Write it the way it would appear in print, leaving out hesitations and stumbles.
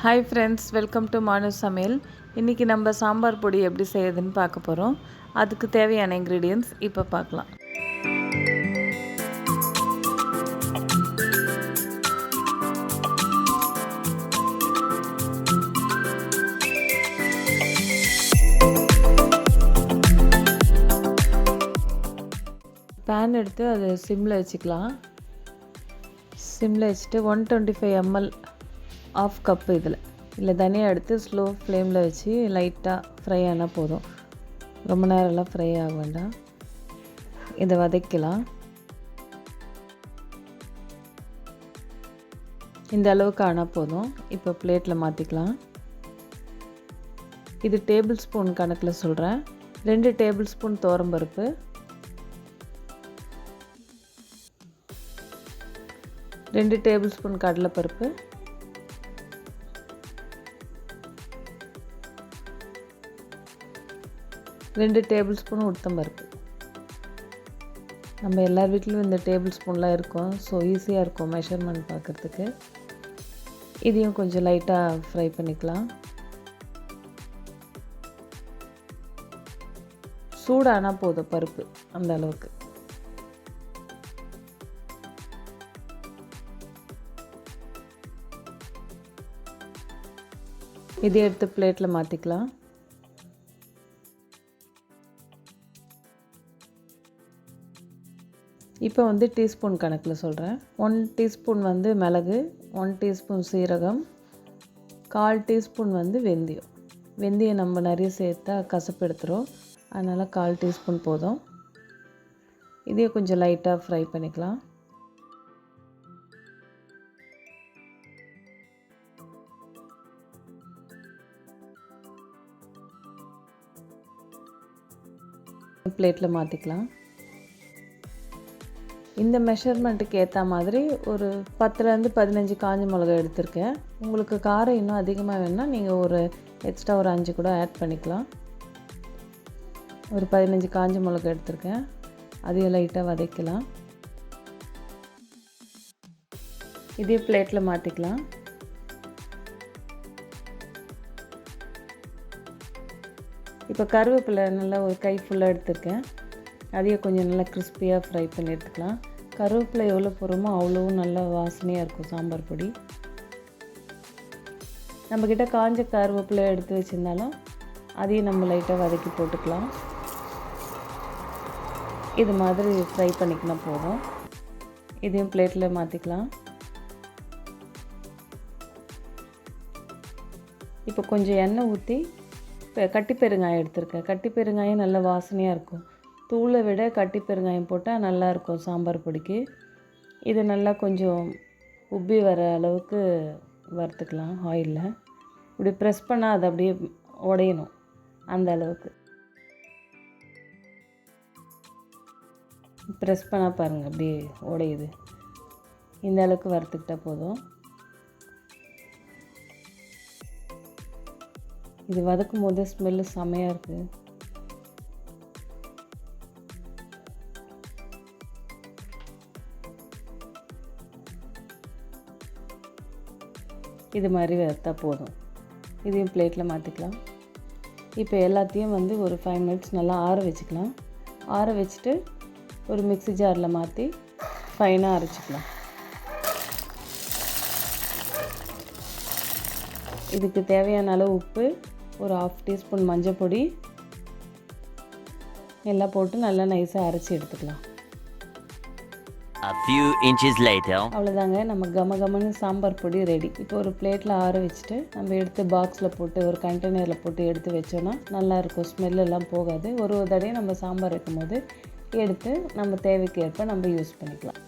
Hi friends, welcome to மானு சமையல். இன்றைக்கி நம்ம சாம்பார் பொடி எப்படி செய்யுதுன்னு பார்க்க போகிறோம். அதுக்கு தேவையான இன்க்ரீடியன்ட்ஸ் இப்போ பார்க்கலாம். பேன் எடுத்து அது சிம்மில் வச்சுக்கலாம். சிம்மில் வச்சுட்டு 125 ml ஆஃப் கப்பு இதில் தனியாக எடுத்து ஸ்லோ ஃப்ளேமில் வச்சு லைட்டாக ஃப்ரை ஆனால் போதும். ரொம்ப நேரம்லாம் ஃப்ரை ஆக வேண்டாம். இதை வதக்கலாம். இந்த அளவுக்கு ஆனால் போதும். இப்போ பிளேட்டில் மாற்றிக்கலாம். இது டேபிள் ஸ்பூன் கணக்கில் சொல்கிறேன். 2 டேபிள் ஸ்பூன் துவரம்பருப்பு, 2 டேபிள் ஸ்பூன் கடலைப்பருப்பு, 2 டேபிள் ஸ்பூன் உளுத்தம்பருப்பு. நம்ம எல்லார் வீட்லேயும் இந்த டேபிள் ஸ்பூன்லாம் இருக்கும். ஸோ ஈஸியாக இருக்கும் மெஷர்மெண்ட் பார்க்குறதுக்கு. இதையும் கொஞ்சம் லைட்டாக ஃப்ரை பண்ணிக்கலாம். சூடானால் போதும் பருப்பு, அந்த அளவுக்கு. இதை எடுத்து பிளேட்டில் மாற்றிக்கலாம். இப்போ டீஸ்பூன் கணக்கில் சொல்கிறேன். 1 டீஸ்பூன் மிளகு, 1 டீஸ்பூன் சீரகம், 1/4 டீஸ்பூன் வெந்தயம். வெந்தயம் நம்ம நிறைய சேர்த்தா கசப்பு எடுத்துரும், அதனால் 1/4 டீஸ்பூன் போதும். இதையே கொஞ்சம் லைட்டாக ஃப்ரை பண்ணிக்கலாம். பிளேட்டில் மாற்றிக்கலாம். இந்த மெஷர்மெண்ட்டுக்கு ஏற்ற மாதிரி ஒரு 10லேருந்து 15 காஞ்ச மிளகாய் எடுத்திருக்கேன். உங்களுக்கு காரம் இன்னும் அதிகமாக வேணும்னா நீங்கள் ஒரு எக்ஸ்ட்ரா ஒரு 5 கூட ஆட் பண்ணிக்கலாம். ஒரு 15 காஞ்ச மிளகாய் எடுத்திருக்கேன். அதையும் லைட்டாக வதக்கலாம். இதே பிளேட்டில் மாற்றிக்கலாம். இப்போ கருவேப்பிலை நல்லா ஒரு கை ஃபுல்லாக எடுத்திருக்கேன். அதையும் கொஞ்சம் நல்லா கிறிஸ்பியாக ஃப்ரை பண்ணி எடுத்துக்கலாம். கருவேப்பிலை எவ்வளோ போடுறோமோ அவ்வளோவும் நல்லா வாசனையாக இருக்கும் சாம்பார் பொடி. நம்மக்கிட்ட காஞ்ச கருவேப்பிலை எடுத்து வச்சுருந்தாலும் அதையும் நம்ம லைட்டாக வதக்கி போட்டுக்கலாம். இது மாதிரி ஃப்ரை பண்ணிக்கலாம் போதும். இதையும் பிளேட்டில் மாற்றிக்கலாம். இப்போ கொஞ்சம் எண்ணெய் ஊற்றி கட்டி பெருங்காயம் எடுத்திருக்கேன். கட்டி பெருங்காயம் நல்ல வாசனையாக இருக்கும். தூளை விட கட்டி பெருங்காயம் போட்டால் நல்லாயிருக்கும் சாம்பார் பொடிக்கு. இது நல்லா கொஞ்சம் உப்பி வர அளவுக்கு வறுத்துக்கலாம் ஆயிலில். இப்படி ப்ரெஸ் பண்ணால் அது அப்படியே உடையணும், அந்த அளவுக்கு ப்ரெஸ் பண்ணால் பாருங்கள் அப்படியே உடையுது. இந்த அளவுக்கு வறுத்துக்கிட்டால் போதும். இது வதக்கும் போது ஸ்மெல்லு செமையாக இருக்குது. இது மாதிரி வறுத்தா போதும். இதையும் பிளேட்டில் மாற்றிக்கலாம். இப்போ எல்லாத்தையும் ஒரு 5 மினிட்ஸ் நல்லா ஆற வச்சுக்கலாம். ஆற வச்சுட்டு ஒரு மிக்ஸி ஜாரில் மாற்றி ஃபைனாக அரைச்சிக்கலாம். இதுக்கு தேவையான அளவு உப்பு, ஒரு 1/2 டீஸ்பூன் மஞ்சள் பொடி எல்லாம் போட்டு நல்லா நைஸாக அரைச்சி எடுத்துக்கலாம். A few inches later. அவ்வளோதாங்க, நம்ம கமகமன்னு சாம்பார் பொடி ரெடி. இப்போ ஒரு பிளேட்டில் ஆற வச்சுட்டு நம்ம எடுத்து பாக்ஸில் போட்டு ஒரு கண்டெய்னரில் போட்டு எடுத்து வச்சோன்னா நல்லாயிருக்கும். ஸ்மெல்லெல்லாம் போகாது. ஒரு தடவை நம்ம சாம்பார் வைக்கும் போது எடுத்து நம்ம தேவைக்கு ஏற்ப நம்ம யூஸ் பண்ணிக்கலாம்.